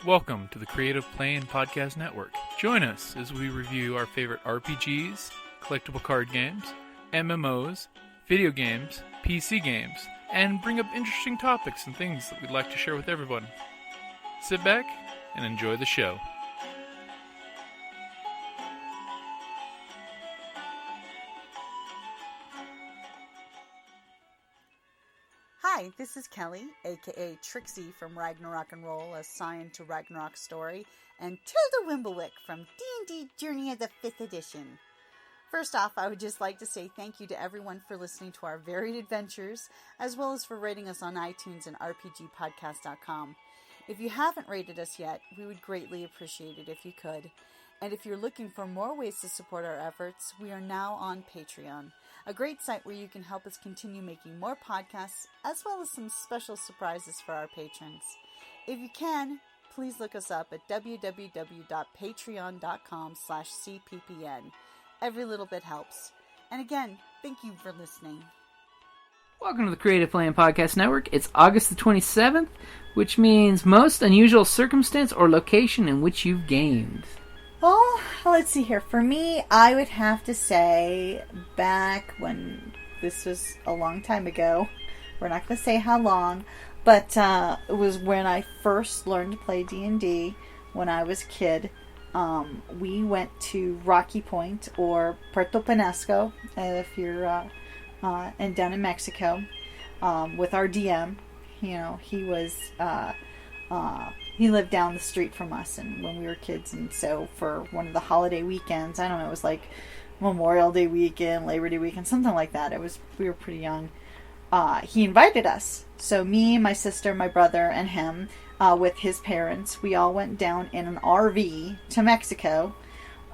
Welcome to the Creative Playing Podcast Network. Join us as we review our favorite RPGs, collectible card games, MMOs, video games, PC games, and bring up interesting topics and things that we'd like to share with everyone. Sit back and enjoy the show. Hi, this is Kelly, aka Trixie from Ragnarok and Roll, assigned to Ragnarok Story, and Tilda Wimblewick from D&D Journey of the 5th Edition. First off, I would just like to say thank you to everyone for listening to our varied adventures, as well as for rating us on iTunes and RPGpodcast.com. If you haven't rated us yet, we would greatly appreciate it if you could. And if you're looking for more ways to support our efforts, we are now on Patreon, a great site where you can help us continue making more podcasts, as well as some special surprises for our patrons. If you can, please look us up at www.patreon.com/cppn. Every little bit helps. And again, thank you for listening. Welcome to the Creative Playing Podcast Network. It's August the 27th, which means most unusual circumstance or location in which you've gamed. Well, let's see here. For me, I would have to say back when this was a long time ago. We're not going to say how long, but it was when I first learned to play D&D when I was a kid. We went to Rocky Point or Puerto Penasco, if you're and down in Mexico, with our DM. You know, he was he lived down the street from us, and when we were kids, and so for one of the holiday weekends, I don't know, it was like Memorial Day weekend, Labor Day weekend, something like that. We were pretty young. He invited us. So me, my sister, my brother, and him, with his parents, we all went down in an RV to Mexico,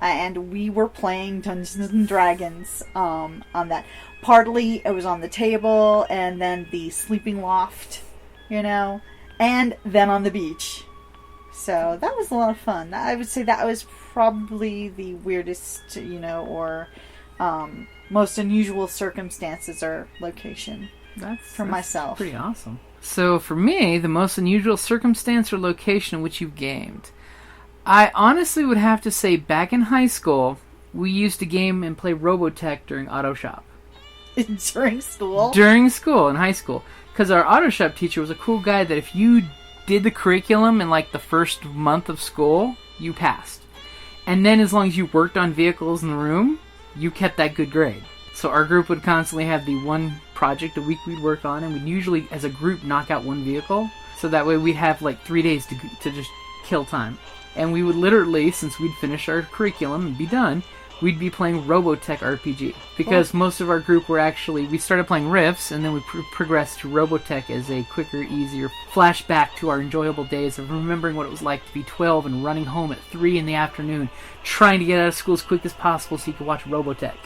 and we were playing Dungeons and Dragons on that. Partly it was on the table, and then the sleeping loft, you know, and then on the beach. So that was a lot of fun. I would say that was probably the weirdest, you know, or most unusual circumstances or location for myself. Pretty awesome. So for me, the most unusual circumstance or location in which you've gamed, I honestly would have to say back in high school, we used to game and play Robotech during Auto Shop. During school? During school, in high school. Because our Auto Shop teacher was a cool guy that if you did the curriculum in like the first month of school, you passed. And then as long as you worked on vehicles in the room, you kept that good grade. So our group would constantly have the one project a week we'd work on, and we'd usually, as a group, knock out one vehicle. So that way we'd have like 3 days to just kill time. And we would literally, since we'd finish our curriculum and be done, we'd be playing Robotech RPG. Because most of our group were actually, we started playing Rifts, and then we progressed to Robotech as a quicker, easier flashback to our enjoyable days of remembering what it was like to be 12 and running home at 3 in the afternoon, trying to get out of school as quick as possible so you could watch Robotech.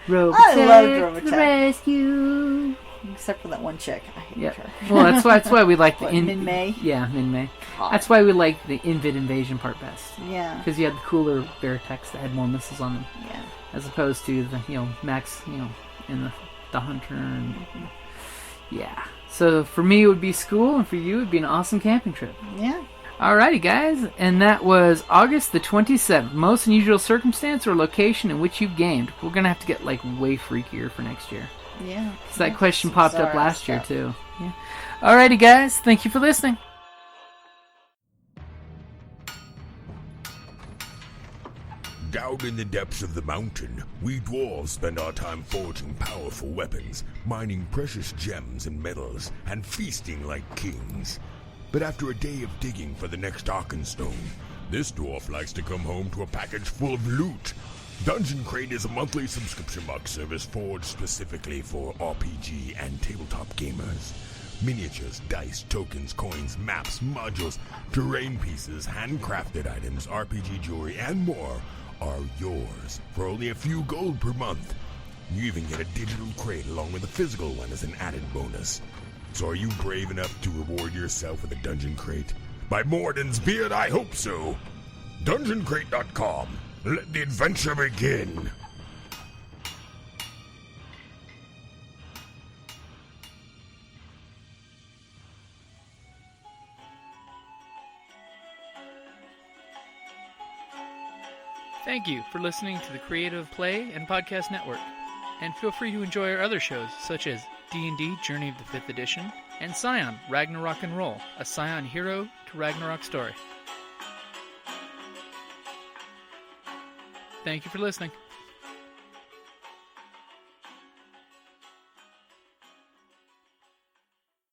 Robotech, I loved Robotech. The rescue. Except for that one chick. I hated her. Well, that's why we like the... Min-May? Yeah, Min-May. That's why we like the Invid Invasion part best. Yeah. Because you had the cooler Veritechs that had more missiles on them. Yeah. As opposed to the, Max, and the Hunter. And, yeah. So for me it would be school, and for you it would be an awesome camping trip. Yeah. Alrighty, guys. And that was August the 27th. Most unusual circumstance or location in which you've gamed. We're going to have to get, way freakier for next year. Yeah. Because that question popped up last year, too. Yeah. Alrighty, guys. Thank you for listening. Down in the depths of the mountain, we dwarves spend our time forging powerful weapons, mining precious gems and metals, and feasting like kings. But after a day of digging for the next Arkenstone, this dwarf likes to come home to a package full of loot. Dungeon Crate is a monthly subscription box service forged specifically for RPG and tabletop gamers. Miniatures, dice, tokens, coins, maps, modules, terrain pieces, handcrafted items, RPG jewelry, and more are yours for only a few gold per month. You even get a digital crate along with a physical one as an added bonus. So are you brave enough to reward yourself with a Dungeon Crate? By Morden's beard, I hope so. DungeonCrate.com. Let the adventure begin. Thank you for listening to the Creative Play and Podcast Network. And feel free to enjoy our other shows, such as D&D Journey of the 5th Edition and Scion Ragnarok and Roll, a Scion Hero to Ragnarok story. Thank you for listening.